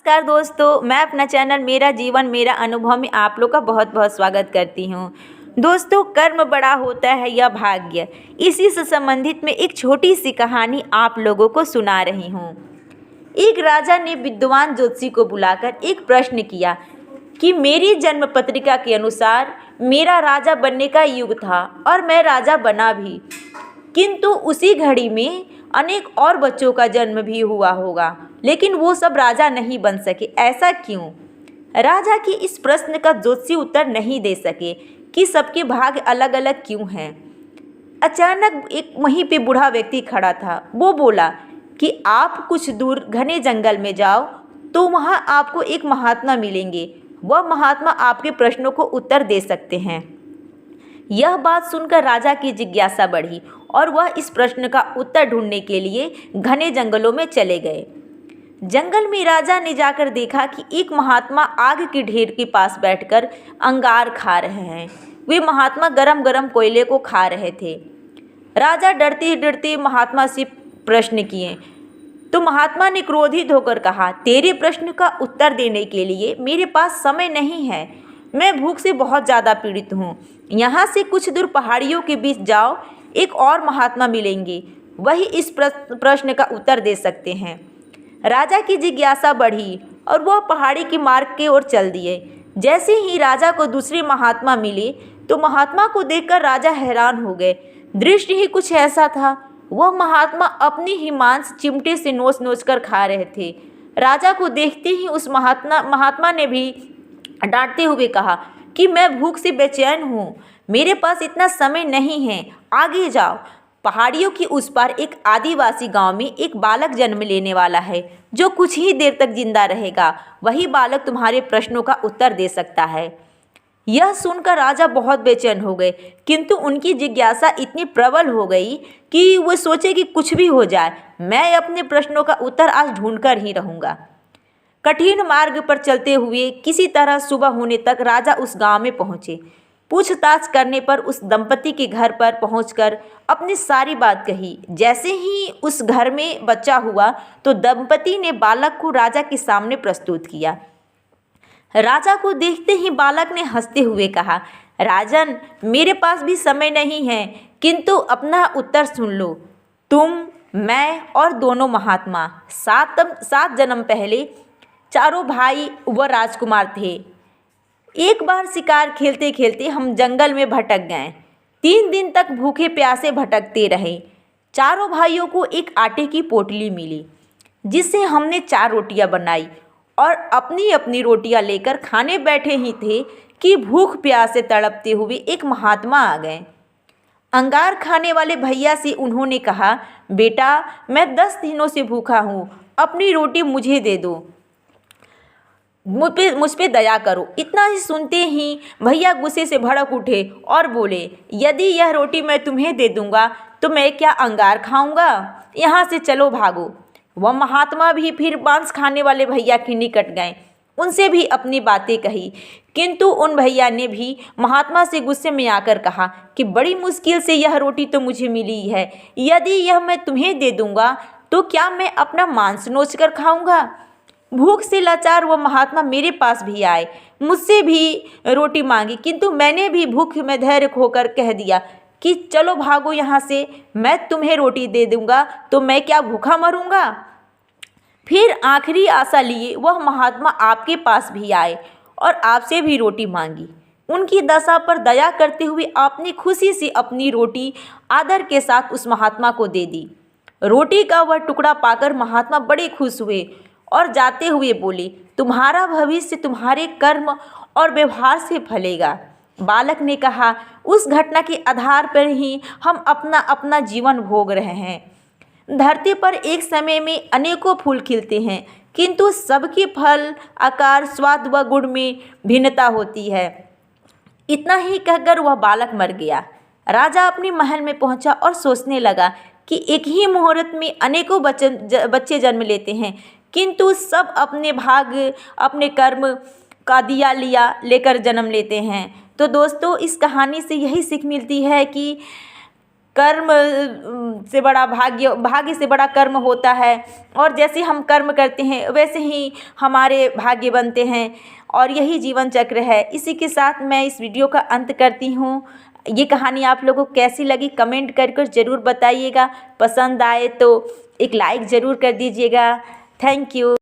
नमस्कार दोस्तों, मैं अपना चैनल मेरा जीवन मेरा अनुभव में आप लोग का बहुत बहुत स्वागत करती हूँ। दोस्तों, कर्म बड़ा होता है या भाग्य, इसी से संबंधित मैं एक छोटी सी कहानी आप लोगों को सुना रही हूँ। एक राजा ने विद्वान ज्योतिषी को बुलाकर एक प्रश्न किया कि मेरी जन्म पत्रिका के अनुसार मेरा राजा बनने का युग था और मैं राजा बना भी, किंतु उसी घड़ी में अनेक और बच्चों का जन्म भी हुआ होगा, लेकिन वो सब राजा नहीं बन सके। ऐसा क्यों? राजा की इस प्रश्न का ज्योतिषी उत्तर नहीं दे सके कि सबके भाग्य अलग अलग क्यों हैं। अचानक एक वहीं पे बूढ़ा व्यक्ति खड़ा था। वो बोला कि आप कुछ दूर घने जंगल में जाओ तो वहाँ आपको एक महात्मा मिलेंगे। वह महात्मा आपके प्रश्नों को उत्तर दे सकते हैं। यह बात सुनकर राजा की जिज्ञासा बढ़ी और वह इस प्रश्न का उत्तर ढूंढने के लिए घने जंगलों में चले गए। जंगल में राजा ने जाकर देखा कि एक महात्मा आग के ढेर के पास बैठकर अंगार खा रहे हैं। वे महात्मा गरम गरम कोयले को खा रहे थे। राजा डरते डरते महात्मा से प्रश्न किए तो महात्मा ने क्रोधित होकर कहा, तेरे प्रश्न का उत्तर देने के लिए मेरे पास समय नहीं है। मैं भूख से बहुत ज़्यादा पीड़ित हूँ। यहाँ से कुछ दूर पहाड़ियों के बीच जाओ, एक और महात्मा मिलेंगे, वही इस प्रश्न का उत्तर दे सकते हैं। राजा की जिज्ञासा बढ़ी और वह पहाड़ी के मार्ग की ओर चल दिए। जैसे ही राजा को दूसरे महात्मा मिले तो महात्मा को देखकर राजा हैरान हो गए। दृश्य ही कुछ ऐसा था। वह महात्मा अपनी ही मांस चिमटे से नोच नोच कर खा रहे थे। राजा को देखते ही उस महात्मा ने भी डांटते हुए कहा कि मैं भूख से बेचैन हूँ, मेरे पास इतना समय नहीं है, आगे जाओ। पहाड़ियों की उस पार एक आदिवासी गांव में एक बालक जन्म लेने वाला है जो कुछ ही देर तक जिंदा रहेगा। वही बालक तुम्हारे प्रश्नों का उत्तर दे सकता है। यह सुनकर राजा बहुत बेचैन हो गए, किंतु उनकी जिज्ञासा इतनी प्रबल हो गई कि वो सोचे कि कुछ भी हो जाए, मैं अपने प्रश्नों का उत्तर आज ढूंढकर ही रहूँगा। कठिन मार्ग पर चलते हुए किसी तरह सुबह होने तक राजा उस गांव में पहुँचे। पूछताछ करने पर उस दंपति के घर पर पहुंचकर अपनी सारी बात कही। जैसे ही उस घर में बच्चा हुआ तो दंपति ने बालक को राजा के सामने प्रस्तुत किया। राजा को देखते ही बालक ने हंसते हुए कहा, राजन, मेरे पास भी समय नहीं है, किंतु अपना उत्तर सुन लो। तुम, मैं और दोनों महात्मा 7 जन्म पहले चारों भाई व राजकुमार थे। एक बार शिकार खेलते खेलते हम जंगल में भटक गए। 3 दिन तक भूखे प्यासे भटकते रहे। चारों भाइयों को एक आटे की पोटली मिली जिससे हमने 4 रोटियां बनाई और अपनी अपनी रोटियां लेकर खाने बैठे ही थे कि भूख प्यास से तड़पते हुए एक महात्मा आ गए। अंगार खाने वाले भैया से उन्होंने कहा, बेटा, मैं 10 दिनों से भूखा हूँ, अपनी रोटी मुझे दे दो, मुझ पे दया करो। इतना ही सुनते ही भैया गुस्से से भड़क उठे और बोले, यदि यह रोटी मैं तुम्हें दे दूंगा तो मैं क्या अंगार खाऊंगा? यहाँ से चलो, भागो। वह महात्मा भी फिर मांस खाने वाले भैया के निकट गए, उनसे भी अपनी बातें कही, किंतु उन भैया ने भी महात्मा से गुस्से में आकर कहा कि बड़ी मुश्किल से यह रोटी तो मुझे मिली है, यदि यह मैं तुम्हें दे दूंगा तो क्या मैं अपना मांस नोच कर खाऊंगा? भूख से लाचार वो महात्मा मेरे पास भी आए, मुझसे भी रोटी मांगी, किंतु मैंने भी भूख में धैर्य खोकर कह दिया कि चलो भागो यहाँ से, मैं तुम्हें रोटी दे दूंगा तो मैं क्या भूखा मरूंगा? फिर आखिरी आशा लिए वह महात्मा आपके पास भी आए और आपसे भी रोटी मांगी। उनकी दशा पर दया करते हुए आपने खुशी से अपनी रोटी आदर के साथ उस महात्मा को दे दी। रोटी का वह टुकड़ा पाकर महात्मा बड़े खुश हुए और जाते हुए बोले, तुम्हारा भविष्य तुम्हारे कर्म और व्यवहार से फलेगा। बालक ने कहा, उस घटना के आधार पर ही हम अपना अपना जीवन भोग रहे हैं। धरती पर एक समय में अनेकों फूल खिलते हैं, किंतु सबके फल, आकार, स्वाद व गुण में भिन्नता होती है। इतना ही कहकर वह बालक मर गया। राजा अपने महल में पहुंचा और सोचने लगा कि एक ही मुहूर्त में अनेकों बच्चे जन्म लेते हैं, किंतु सब अपने भाग्य, अपने कर्म का दिया लिया लेकर जन्म लेते हैं। तो दोस्तों, इस कहानी से यही सीख मिलती है कि कर्म से बड़ा भाग्य, भाग्य से बड़ा कर्म होता है। और जैसे हम कर्म करते हैं वैसे ही हमारे भाग्य बनते हैं और यही जीवन चक्र है। इसी के साथ मैं इस वीडियो का अंत करती हूँ। ये कहानी आप लोगों को कैसी लगी कमेंट कर ज़रूर बताइएगा। पसंद आए तो एक लाइक ज़रूर कर दीजिएगा। Thank you.